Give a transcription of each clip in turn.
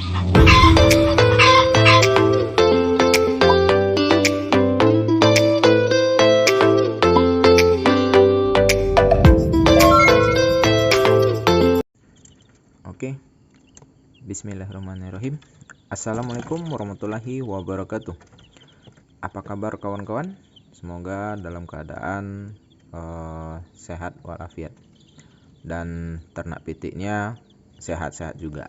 Oke, bismillahirrahmanirrahim. Assalamualaikum warahmatullahi wabarakatuh. Apa kabar kawan-kawan? Semoga dalam keadaan sehat walafiat dan ternak pitiknya sehat-sehat juga.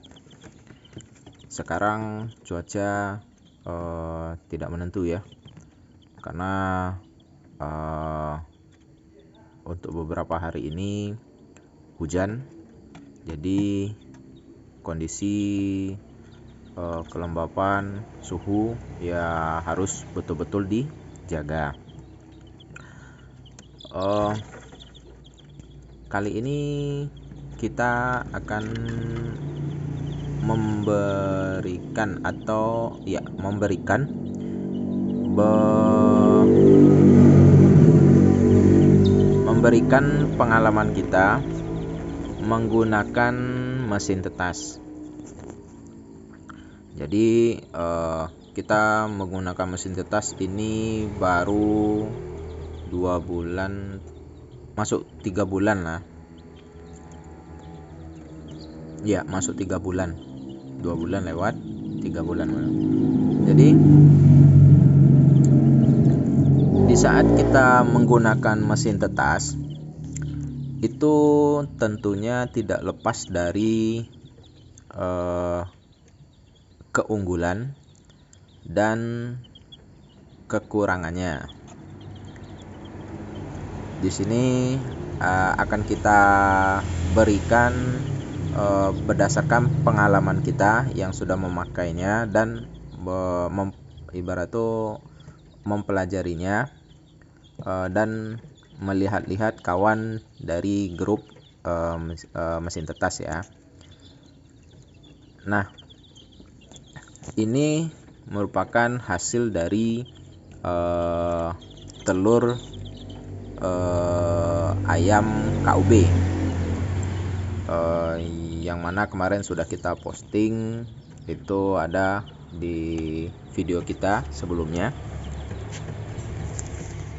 Sekarang cuaca tidak menentu ya, karena untuk beberapa hari ini hujan, jadi kondisi kelembapan suhu ya harus betul-betul dijaga. Kali ini kita akan memberikan pengalaman kita menggunakan mesin tetas. Jadi kita menggunakan mesin tetas ini baru 2 bulan, masuk 3 bulan lah ya, masuk 3 bulan, 2 bulan lewat, 3 bulan. Jadi di saat kita menggunakan mesin tetas itu tentunya tidak lepas dari keunggulan dan kekurangannya. Di sini akan kita berikan berdasarkan pengalaman kita yang sudah memakainya dan mempelajarinya dan melihat-lihat kawan dari grup mesin tetas ya. Nah, ini merupakan hasil dari telur ayam KUB yang mana kemarin sudah kita posting, itu ada di video kita sebelumnya.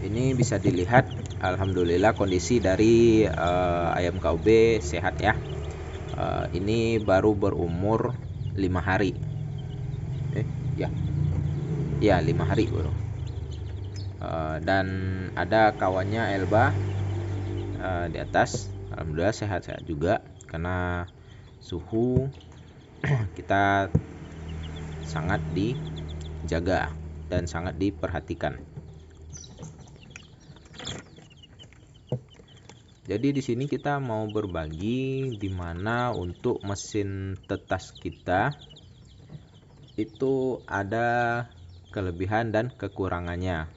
Ini bisa dilihat, alhamdulillah kondisi dari ayam KUB sehat ya. Ini baru berumur 5 hari. 5 hari baru. Dan ada kawannya Elba di atas, alhamdulillah sehat-sehat juga, karena suhu kita sangat dijaga dan sangat diperhatikan. Jadi di sini kita mau berbagi di mana untuk mesin tetas kita itu ada kelebihan dan kekurangannya.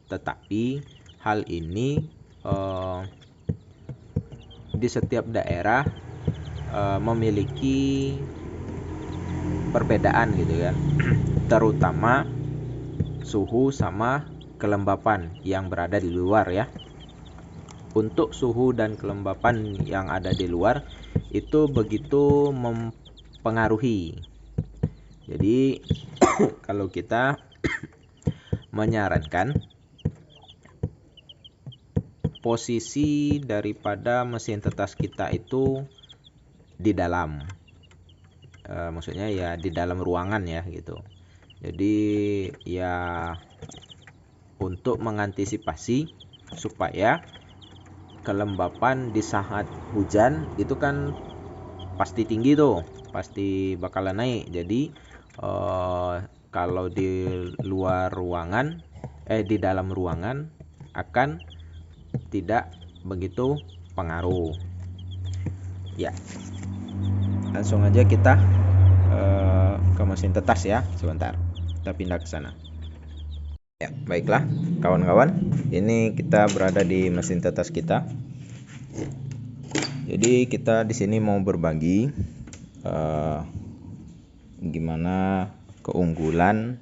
Tetapi hal ini di setiap daerah memiliki perbedaan gitu kan. Terutama suhu sama kelembapan yang berada di luar ya. Untuk suhu dan kelembapan yang ada di luar itu begitu mempengaruhi. Jadi kalau kita menyarankan posisi daripada mesin tetas kita itu di dalam, maksudnya ya di dalam ruangan ya gitu. Jadi ya untuk mengantisipasi supaya kelembapan di saat hujan itu kan pasti tinggi tuh, pasti bakalan naik. Jadi kalau di luar ruangan, di dalam ruangan akan tidak begitu pengaruh. Ya, langsung aja kita ke mesin tetas ya. Sebentar, kita pindah ke sana. Ya, baiklah kawan-kawan, ini kita berada di mesin tetas kita. Jadi kita di sini mau berbagi gimana keunggulan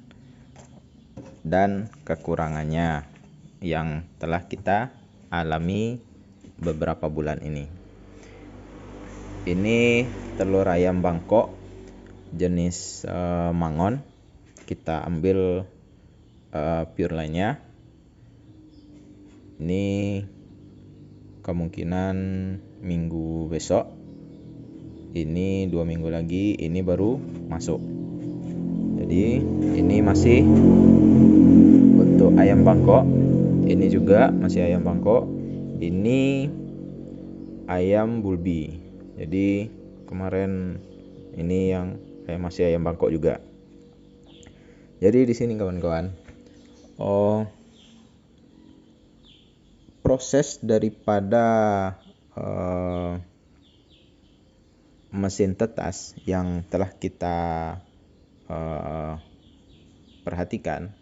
dan kekurangannya yang telah kita alami beberapa bulan ini. Ini telur ayam Bangkok jenis mangon. Kita ambil pure lainnya. Ini kemungkinan minggu besok. Ini 2 minggu lagi, ini baru masuk. Jadi ini masih untuk ayam Bangkok. Ini juga masih ayam Bangkok. Ini ayam Bulbi. Jadi kemarin ini yang masih ayam Bangkok juga. Jadi di sini kawan-kawan, proses daripada mesin tetas yang telah kita perhatikan,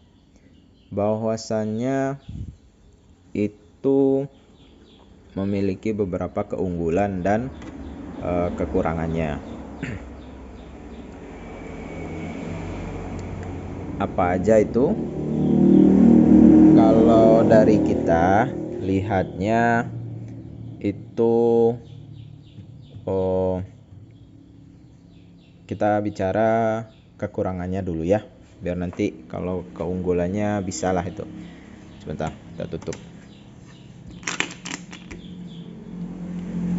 bahwasannya itu memiliki beberapa keunggulan dan kekurangannya. Apa aja itu? Kalau dari kita lihatnya itu kita bicara kekurangannya dulu ya, biar nanti kalau keunggulannya bisalah itu. Sebentar, kita tutup.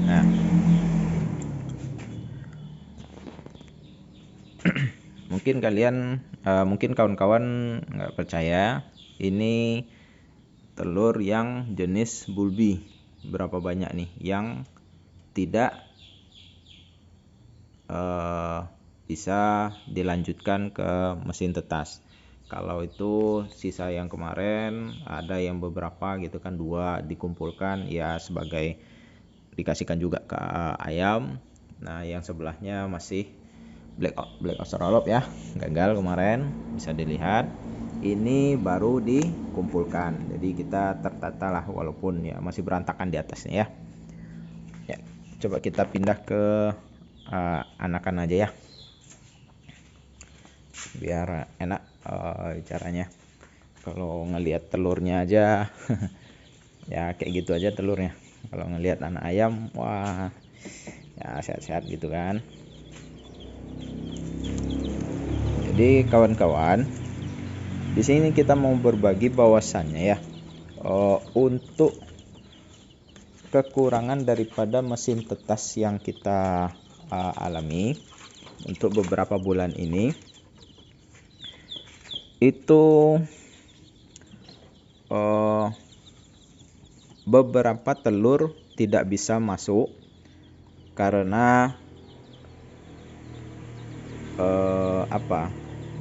Nah, mungkin kawan-kawan nggak percaya, ini telur yang jenis Bulbi. Berapa banyak nih yang tidak bisa dilanjutkan ke mesin tetas. Kalau itu sisa yang kemarin ada yang beberapa gitu kan, 2 dikumpulkan ya sebagai dikasihkan juga ke ayam. Nah yang sebelahnya masih black Australorp ya, gagal kemarin, bisa dilihat. Ini baru dikumpulkan, jadi kita tertata lah, walaupun ya masih berantakan di atasnya ya. Coba kita pindah ke anakan aja ya, biar enak caranya. Kalau ngelihat telurnya aja ya kayak gitu aja telurnya. Kalau ngelihat anak ayam, wah ya sehat-sehat gitu kan. Jadi kawan-kawan, di sini kita mau berbagi bahwasannya ya, untuk kekurangan daripada mesin tetas yang kita alami untuk beberapa bulan ini, itu beberapa telur tidak bisa masuk karena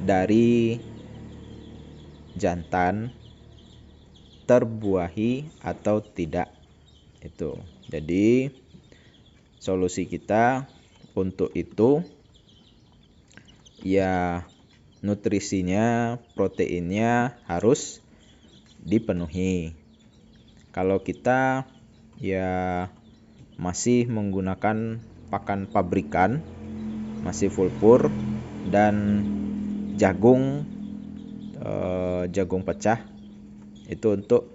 dari jantan terbuahi atau tidak itu. Jadi solusi kita untuk itu ya, nutrisinya, proteinnya harus dipenuhi. Kalau kita ya masih menggunakan pakan pabrikan, masih full pur dan jagung pecah, itu untuk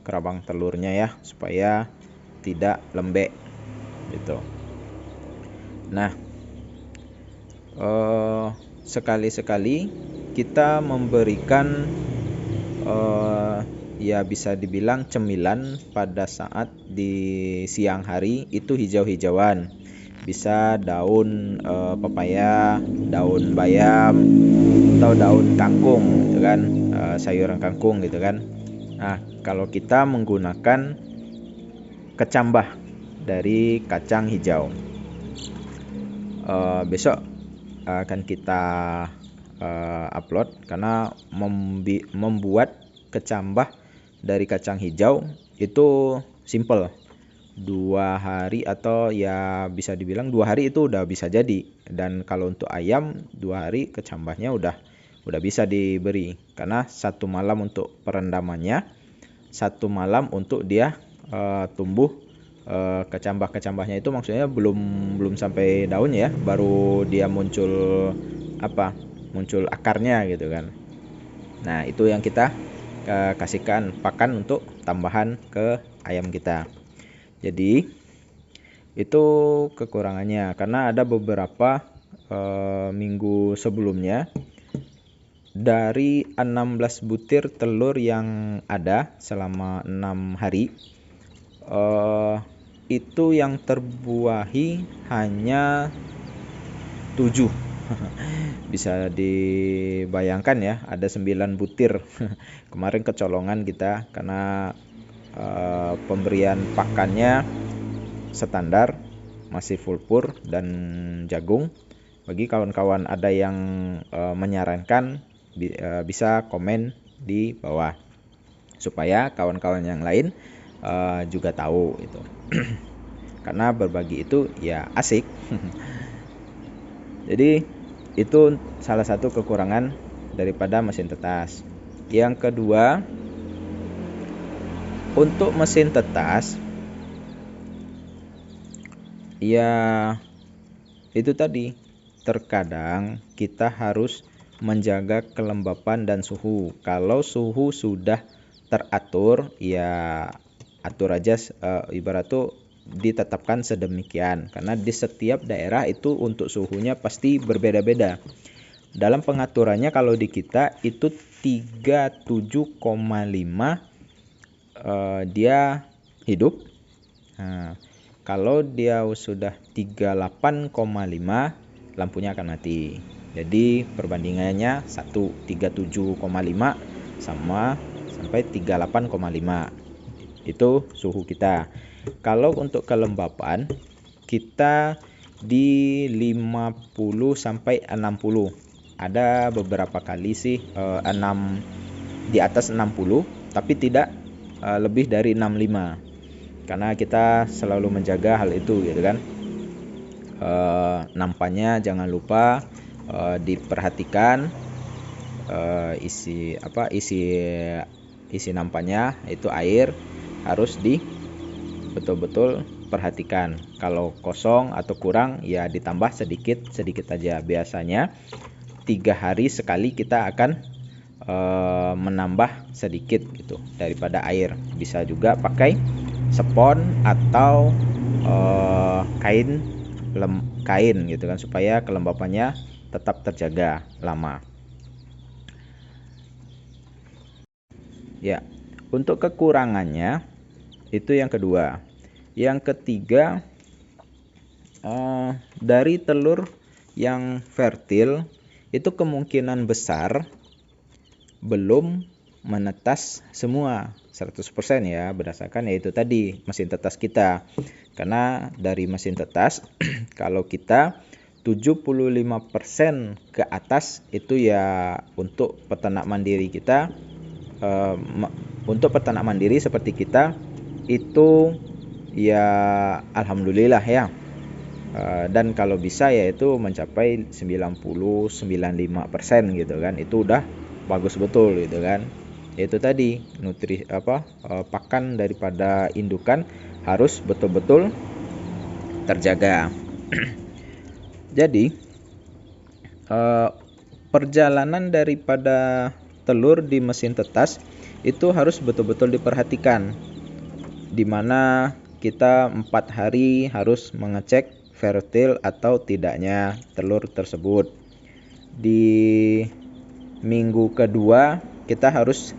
kerabang telurnya ya, supaya tidak lembek gitu. Nah, sekali-sekali kita memberikan ya bisa dibilang cemilan pada saat di siang hari, itu hijau-hijauan, bisa daun pepaya, daun bayam, atau daun kangkung gitu kan, sayuran kangkung gitu kan. Nah, kalau kita menggunakan kecambah dari kacang hijau, besok akan kita upload, karena membuat kecambah dari kacang hijau itu simple. 2 hari atau ya bisa dibilang 2 hari itu udah bisa jadi. Dan kalau untuk ayam 2 hari kecambahnya udah bisa diberi, karena 1 malam untuk perendamannya, 1 malam untuk dia tumbuh. Kecambahnya itu maksudnya belum sampai daunnya ya, baru dia muncul akarnya gitu kan. Nah itu yang kita kasihkan pakan untuk tambahan ke ayam kita. Jadi itu kekurangannya, karena ada beberapa minggu sebelumnya, dari 16 butir telur yang ada selama 6 hari, itu yang terbuahi hanya 7. Bisa dibayangkan ya, ada 9 butir. Kemarin kecolongan kita karena pemberian pakannya standar, masih full pur dan jagung. Bagi kawan-kawan ada yang menyarankan, bisa komen di bawah supaya kawan-kawan yang lain juga tahu itu. Karena berbagi itu ya asik. Jadi itu salah satu kekurangan daripada mesin tetas. Yang kedua, untuk mesin tetas ya itu tadi, terkadang kita harus menjaga kelembapan dan suhu. Kalau suhu sudah teratur, ya atur aja, ibarat tuh ditetapkan sedemikian, karena di setiap daerah itu untuk suhunya pasti berbeda-beda. Dalam pengaturannya kalau di kita itu 37,5 dia hidup. Nah, kalau dia sudah 38,5 lampunya akan mati. Jadi perbandingannya 37,5 sama sampai 38,5. Itu suhu kita. Kalau untuk kelembapan kita di 50 sampai 60. Ada beberapa kali sih 6 di atas 60, tapi tidak lebih dari 65. Karena kita selalu menjaga hal itu gitu kan. Nampannya jangan lupa diperhatikan, isi nampannya itu air harus betul-betul perhatikan. Kalau kosong atau kurang ya ditambah sedikit aja. Biasanya 3 hari sekali kita akan menambah sedikit gitu daripada air. Bisa juga pakai spons atau kain gitu kan, supaya kelembapannya tetap terjaga lama. Ya, untuk kekurangannya itu yang kedua. Yang ketiga, dari telur yang fertil itu kemungkinan besar belum menetas semua 100% ya, berdasarkan yaitu tadi mesin tetas kita. Karena dari mesin tetas kalau kita 75% ke atas itu ya untuk peternak mandiri kita, untuk peternak mandiri seperti kita itu ya alhamdulillah ya. Dan kalau bisa yaitu mencapai 90-95% gitu kan, itu udah bagus betul gitu kan. Itu tadi pakan daripada indukan harus betul-betul terjaga. Jadi perjalanan daripada telur di mesin tetas itu harus betul-betul diperhatikan, dimana kita 4 hari harus mengecek fertil atau tidaknya telur tersebut. Di minggu kedua kita harus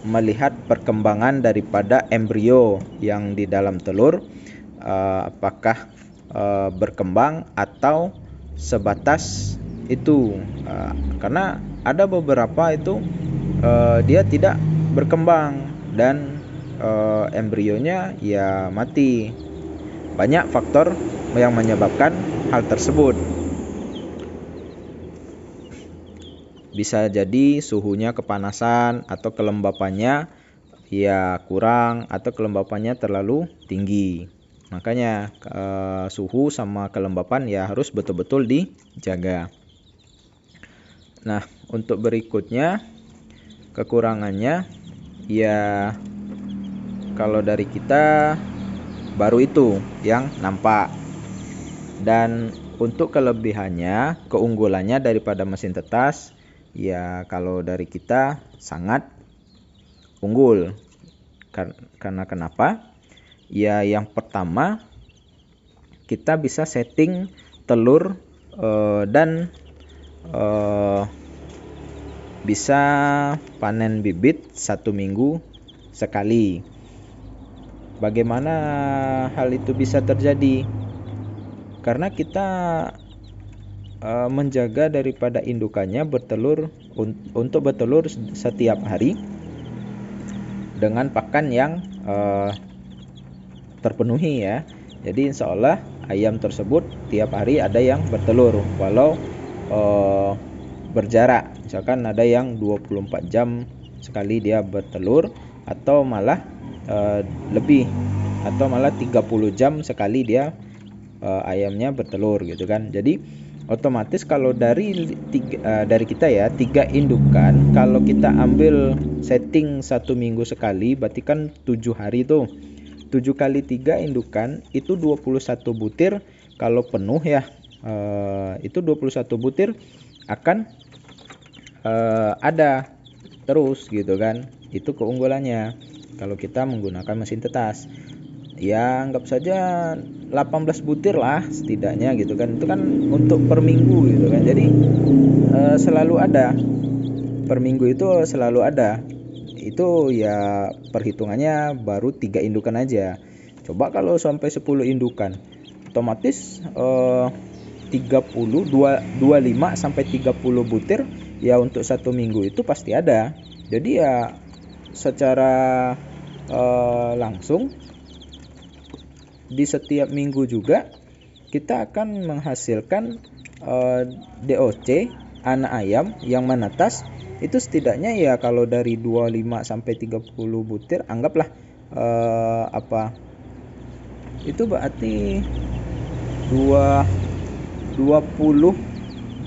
melihat perkembangan daripada embrio yang di dalam telur, apakah berkembang atau sebatas itu. Karena ada beberapa itu dia tidak berkembang dan embrionya ya mati. Banyak faktor yang menyebabkan hal tersebut. Bisa jadi suhunya kepanasan atau kelembapannya ya kurang atau kelembapannya terlalu tinggi. Makanya suhu sama kelembapan ya harus betul-betul dijaga. Nah, untuk berikutnya kekurangannya ya kalau dari kita baru itu yang nampak. Dan untuk kelebihannya, keunggulannya daripada mesin tetas ya kalau dari kita sangat unggul. Karena kenapa? Ya yang pertama, kita bisa setting telur dan bisa panen bibit 1 minggu sekali. Bagaimana hal itu bisa terjadi? Karena kita menjaga daripada indukannya bertelur untuk bertelur setiap hari dengan pakan yang terpenuhi ya. Jadi insya Allah ayam tersebut tiap hari ada yang bertelur, walau berjarak. Misalkan ada yang 24 jam sekali dia bertelur, atau malah lebih, atau malah 30 jam sekali dia ayamnya bertelur gitu kan. Jadi otomatis kalau dari kita ya 3 indukan, kalau kita ambil setting 1 minggu sekali, berarti kan 7 hari tuh. 7 kali 3 indukan itu 21 butir. Kalau penuh ya itu 21 butir akan ada terus gitu kan. Itu keunggulannya kalau kita menggunakan mesin tetas. Ya anggap saja 18 butir lah setidaknya gitu kan. Itu kan untuk per minggu gitu kan. Jadi selalu ada per minggu, itu selalu ada. Itu ya perhitungannya baru 3 indukan aja. Coba kalau sampai 10 indukan, otomatis 25 sampai 30 butir ya untuk 1 minggu itu pasti ada. Jadi ya secara langsung di setiap minggu juga kita akan menghasilkan DOC anak ayam yang menetas. Itu setidaknya ya kalau dari 25 sampai 30 butir, anggaplah itu berarti 20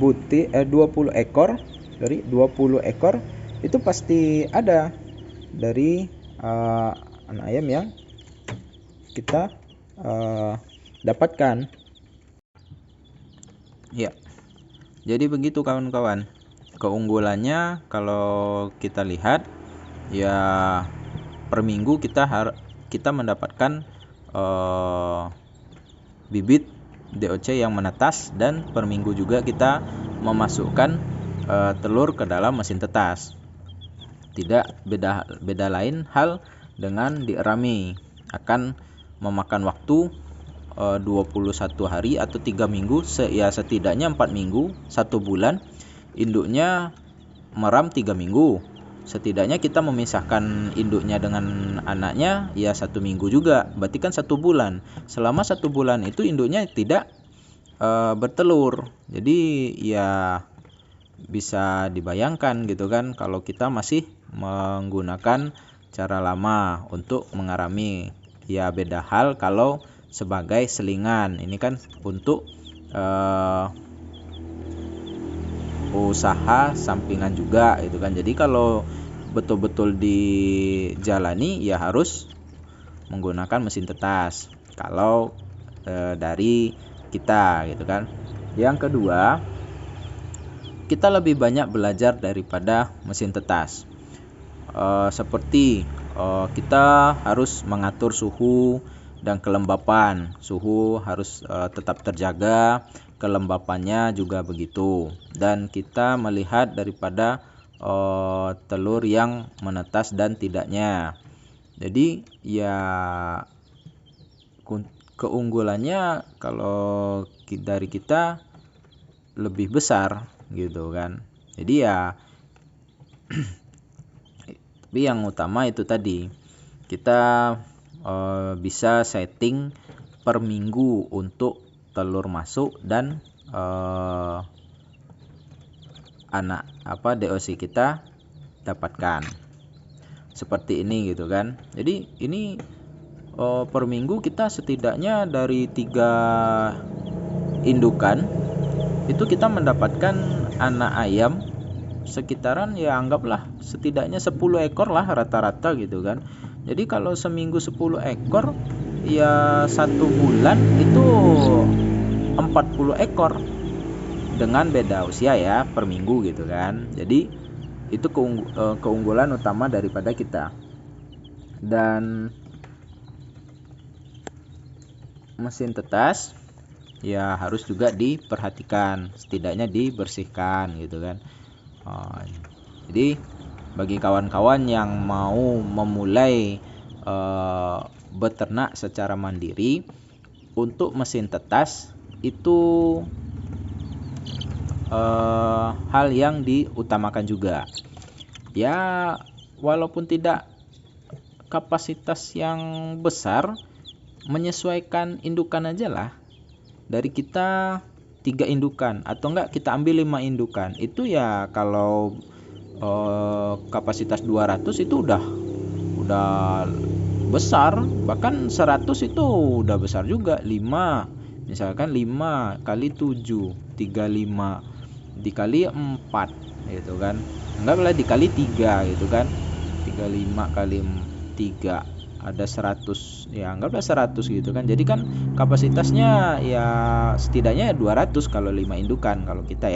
butir 20 ekor. Dari 20 ekor itu pasti ada dari anak ayam yang kita dapatkan. Ya, jadi begitu kawan-kawan. Keunggulannya kalau kita lihat ya per minggu kita mendapatkan bibit DOC yang menetas, dan per minggu juga kita memasukkan telur ke dalam mesin tetas. Tidak beda lain hal dengan dierami, akan memakan waktu 21 hari atau 3 minggu, ya setidaknya 4 minggu, 1 bulan. Induknya meram 3 minggu. Setidaknya kita memisahkan induknya dengan anaknya ya 1 minggu juga, berarti kan 1 bulan. Selama 1 bulan itu induknya tidak bertelur. Jadi ya bisa dibayangkan gitu kan, kalau kita masih menggunakan cara lama untuk mengarami. Ya beda hal kalau sebagai selingan, ini kan untuk usaha sampingan juga itu kan. Jadi kalau betul-betul dijalani ya harus menggunakan mesin tetas kalau dari kita gitu kan. Yang kedua, kita lebih banyak belajar daripada mesin tetas. Seperti kita harus mengatur suhu dan kelembapan. Suhu harus tetap terjaga, kelembapannya juga begitu. Dan kita melihat daripada telur yang menetas dan tidaknya. Jadi ya keunggulannya kalau dari kita lebih besar gitu kan. Jadi ya tapi yang utama itu tadi, kita bisa setting per minggu untuk telur masuk dan anak DOC kita dapatkan. Seperti ini gitu kan. Jadi ini per minggu kita setidaknya dari 3 indukan itu kita mendapatkan anak ayam sekitaran ya anggaplah setidaknya 10 ekor lah rata-rata gitu kan. Jadi kalau seminggu 10 ekor ya 1 bulan itu 40 ekor dengan beda usia ya per minggu gitu kan. Jadi itu keunggulan utama daripada kita. Dan mesin tetas ya harus juga diperhatikan, setidaknya dibersihkan gitu kan. Jadi bagi kawan-kawan yang mau memulai beternak secara mandiri, untuk mesin tetas itu hal yang diutamakan juga. Ya, walaupun tidak kapasitas yang besar, menyesuaikan indukan aja lah. Dari kita 3 indukan atau enggak kita ambil 5 indukan. Itu ya kalau kapasitas 200 itu udah besar, bahkan 100 itu udah besar juga. 5 misalkan 5 kali 7 35 dikali 4 gitu kan, anggaplah dikali 3 gitu kan, 35 kali 3 ada 100, ya anggaplah 100 gitu kan. Jadi kan kapasitasnya ya setidaknya 200 kalau 5 indukan kalau kita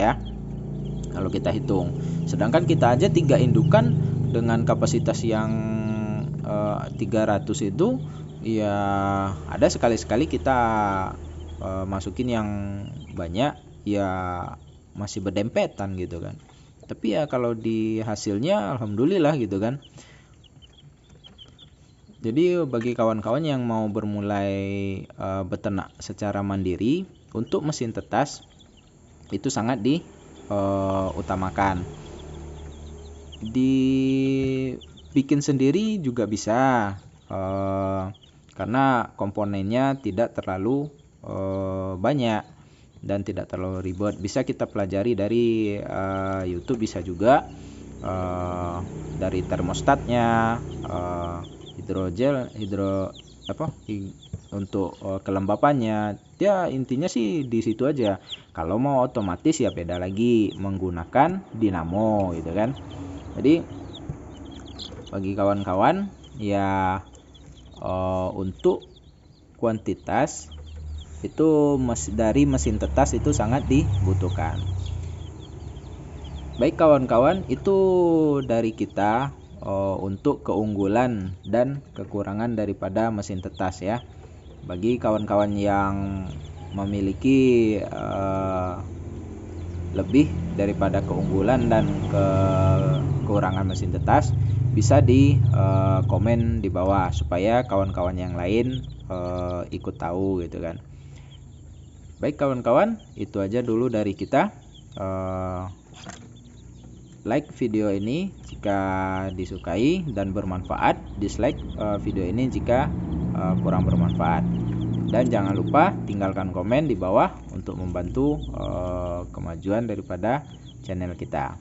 hitung. Sedangkan kita aja 3 indukan dengan kapasitas yang 300 itu ya ada sekali-sekali kita masukin yang banyak ya masih berdempetan gitu kan. Tapi ya kalau di hasilnya alhamdulillah gitu kan. Jadi bagi kawan-kawan yang mau bermulai beternak secara mandiri, untuk mesin tetas itu sangat diutamakan. Dibikin sendiri juga bisa, karena komponennya tidak terlalu banyak dan tidak terlalu ribet. Bisa kita pelajari dari YouTube, bisa juga dari termostatnya, untuk kelembapannya. Ya intinya sih di situ aja. Kalau mau otomatis ya beda lagi, menggunakan dinamo gitu kan. Jadi bagi kawan-kawan ya untuk kuantitas itu dari mesin tetas itu sangat dibutuhkan. Baik kawan-kawan, itu dari kita untuk keunggulan dan kekurangan daripada mesin tetas ya. Bagi kawan-kawan yang memiliki lebih daripada keunggulan dan kekurangan mesin tetas, bisa di komen di bawah supaya kawan-kawan yang lain ikut tahu gitu kan. Baik kawan-kawan, itu aja dulu dari kita. Like video ini jika disukai dan bermanfaat, dislike video ini jika kurang bermanfaat, dan jangan lupa tinggalkan komen di bawah untuk membantu kemajuan daripada channel kita.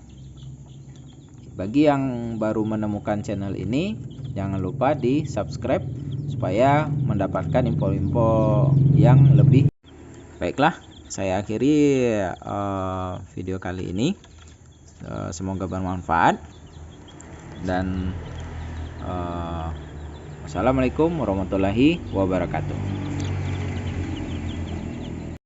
Bagi yang baru menemukan channel ini, jangan lupa di subscribe supaya mendapatkan info-info yang lebih. Baiklah, saya akhiri video kali ini. Semoga bermanfaat dan wassalamualaikum warahmatullahi wabarakatuh.